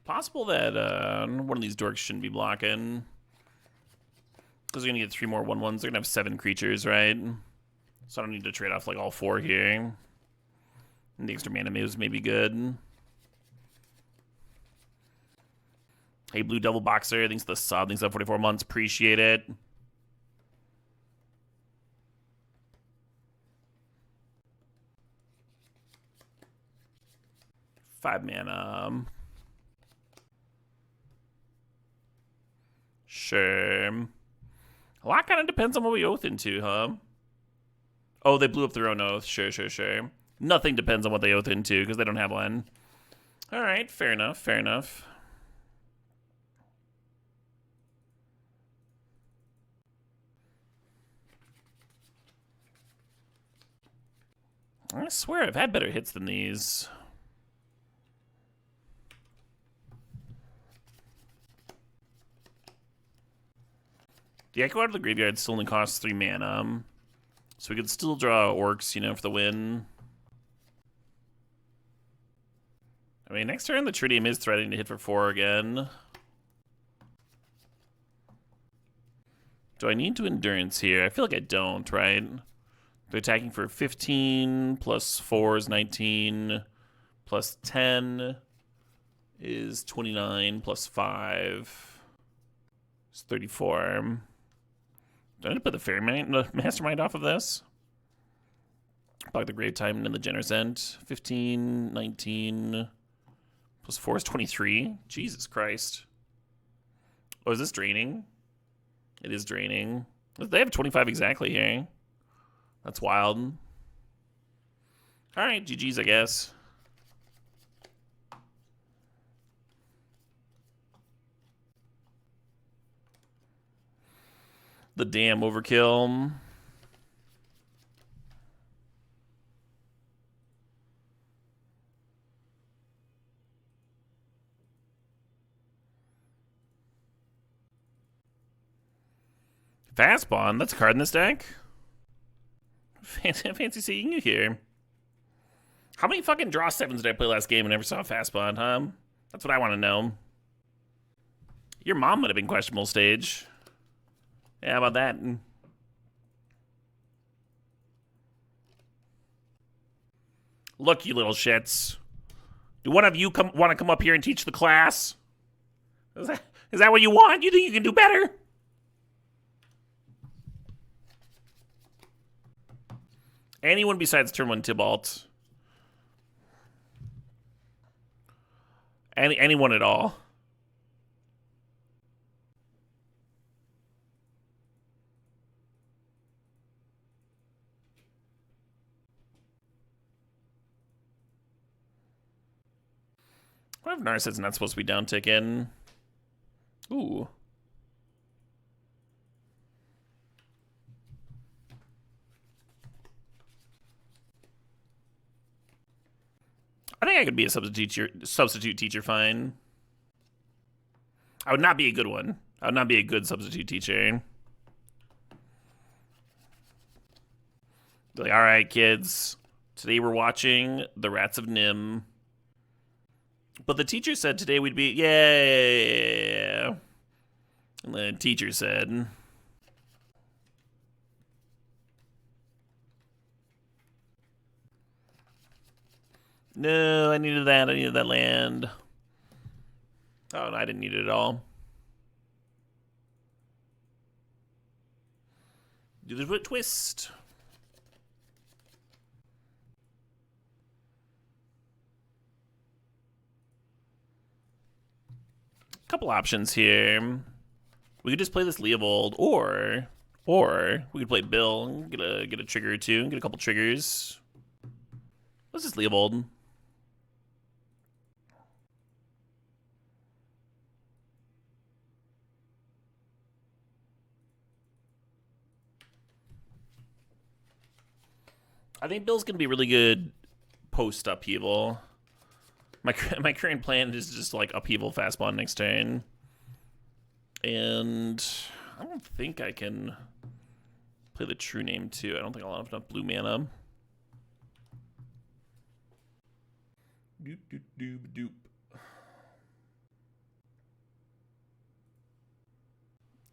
Possible that one of these dorks shouldn't be blocking. Because they're going to get 3 more 1/1s. They're going to have 7 creatures, right? So I don't need to trade off like all 4 here. And the extra mana moves may be good. Hey, Blue Devil Boxer. Thanks for the sub. Thanks for 44 months. Appreciate it. Five mana. Sure. A lot kind of depends on what we oath into, huh? Oh, they blew up their own oath. Sure. Nothing depends on what they oath into because they don't have one. All right, fair enough. I swear I've had better hits than these. The Echo out of the graveyard still only costs 3 mana. So we could still draw orcs, you know, for the win. I mean, next turn the Tritium is threatening to hit for 4 again. Do I need to Endurance here? I feel like I don't, right? They're attacking for 15, plus 4 is 19, plus 10 is 29, plus 5 is 34. Do I need to put the Mastermind off of this? Block the Grave Titan and the Generous End. 15, 19, plus 4 is 23. Jesus Christ. Oh, is this draining? It is draining. They have 25 exactly here. That's wild. All right, GG's, I guess. The damn overkill. Fast Bond, that's a card in this deck. Fancy seeing you here. How many fucking draw 7s did I play last game and never saw a Fast Bond, huh? That's what I want to know. Your mom might have been questionable stage. Yeah, how about that? Look, you little shits. Do one of you want to come up here and teach the class? Is that what you want? You think you can do better? Anyone besides turn 1 Tybalt. Anyone at all. What if Narset's not supposed to be down ticking? Ooh. I think I could be a substitute teacher fine. I would not be a good one. I would not be a good substitute teacher. Be like, all right, kids. Today we're watching The Rats of Nim. But the teacher said today we'd be, yeah. And the teacher said, no, I needed that. I needed that land. Oh, no, I didn't need it at all. Do the twist. Couple options here. We could just play this Leovold, or we could play Bill and get a trigger or two, and get a couple triggers. Let's just Leovold. I think Bill's gonna be really good post upheaval. My current plan is just like upheaval fast bond next turn, and I don't think I can play the true name too. I don't think I'll have enough blue mana. Doop doop doop doop.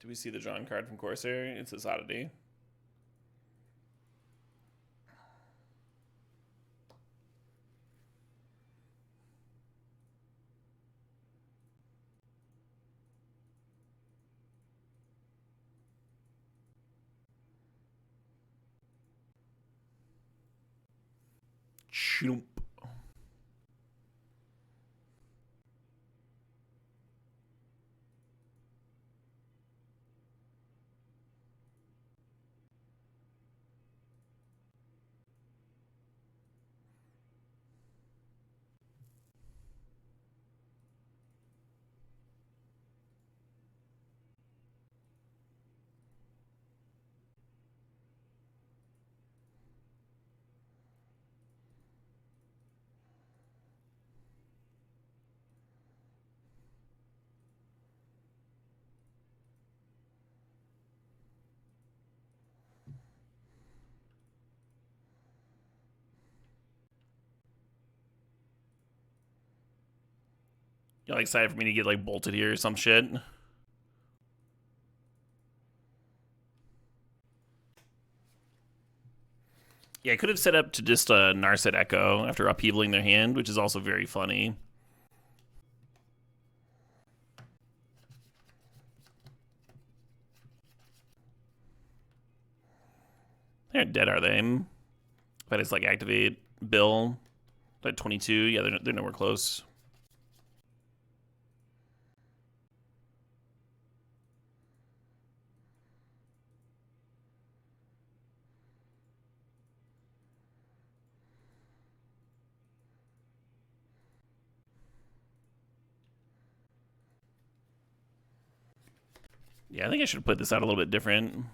Do we see the drawn card from Corsair? It's this oddity. Choomp. Y'all excited for me to get like bolted here or some shit? Yeah, I could have set up to just Narset Echo after upheavaling their hand, which is also very funny. They're dead, are they? If I just like activate Bill at 22, yeah, they're nowhere close. Yeah, I think I should have put this out a little bit different.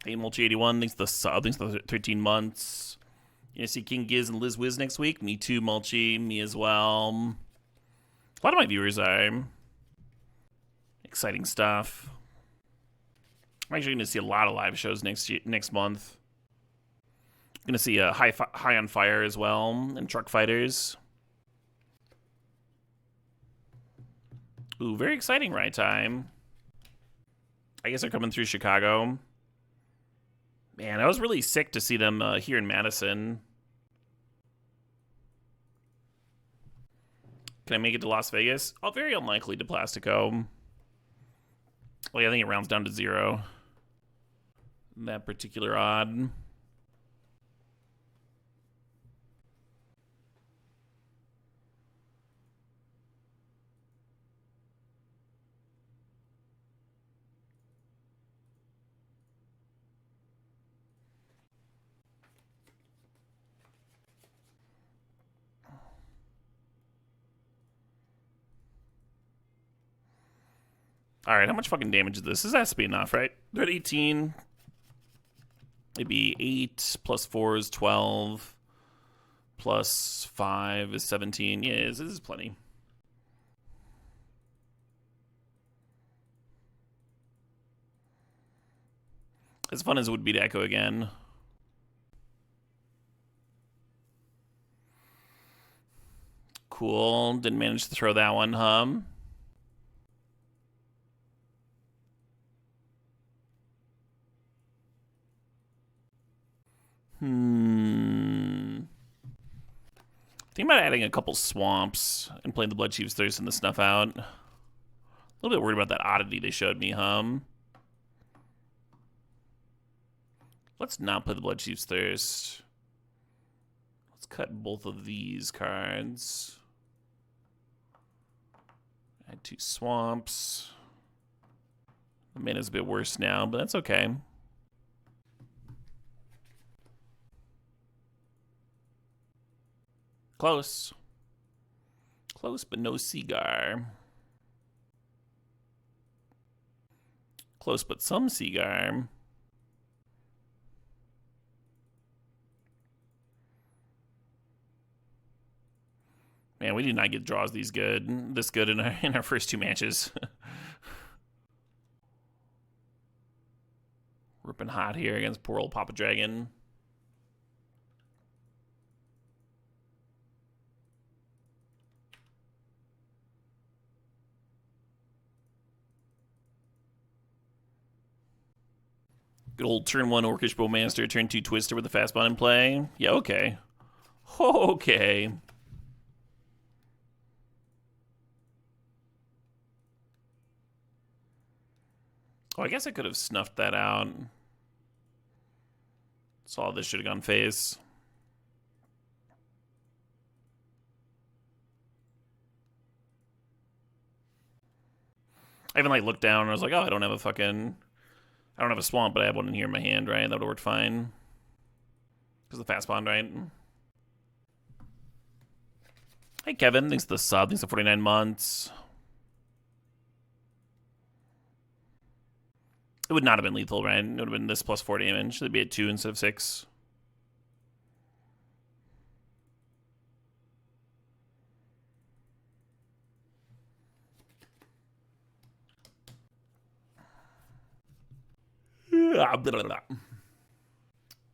Hey, Mulchi81, thanks for the sub, thanks for the 13 months. You gonna see King Giz and Liz Wiz next week? Me too, Mulchi, me as well. A lot of my viewers are. Exciting stuff. I'm actually going to see a lot of live shows next month. Going to see a High on Fire as well, and Truck Fighters. Ooh, very exciting ride time. I guess they're coming through Chicago. Man, I was really sick to see them here in Madison. Can I make it to Las Vegas? Oh, very unlikely to Plastico. Well, yeah, I think it rounds down to 0. That particular odd. All right, how much fucking damage is this? This has to be enough, right? They're at 18. It'd be 8 plus 4 is 12. Plus 5 is 17. Yeah, this is plenty. As fun as it would be to echo again. Cool. Didn't manage to throw that one, huh? Think about adding a couple swamps and playing the Blood Chief's Thirst and the Snuff Out. A little bit worried about that oddity they showed me, Let's not play the Blood Chief's Thirst. Let's cut both of these cards. Add 2 swamps. The mana's a bit worse now, but that's okay. Close. Close, but no Seagar. Close, but some Seagar. Man, we did not get draws this good in our first 2 matches. Ripping hot here against poor old Papa Dragon. Good old turn 1 Orcish Bowmaster, turn 2 Twister with a fastball in play. Yeah, okay. Okay. Oh, I guess I could have snuffed that out. Saw this should have gone face. I even like looked down and I was like, oh, I don't have a swamp, but I have one in here in my hand, right? That would have worked fine. Because the fast bond, right? Hey, Kevin. Thanks for the sub. Thanks for 49 months. It would not have been lethal, right? It would have been this plus 4 damage. It'd be at 2 instead of 6.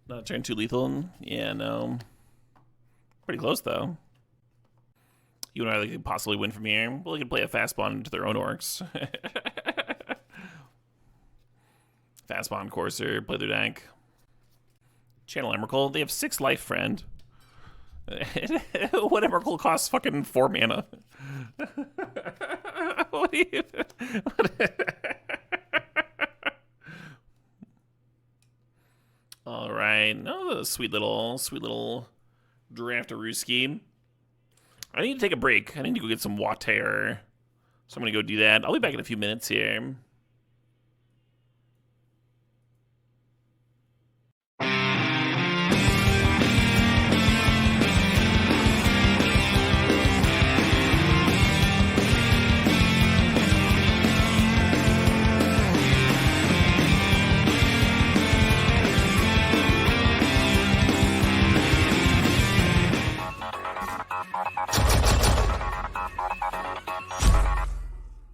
Not turn 2 lethal? Yeah, no. Pretty close, though. You and I could possibly win from here. Well, they could play a fast bond into their own orcs. Fast bond Courser, play their deck. Channel Emrakul. They have 6 life, friend. What Emrakul costs fucking 4 mana? What do you... All right. Oh, the sweet little Draftarooski. I need to take a break. I need to go get some water. So I'm going to go do that. I'll be back in a few minutes here.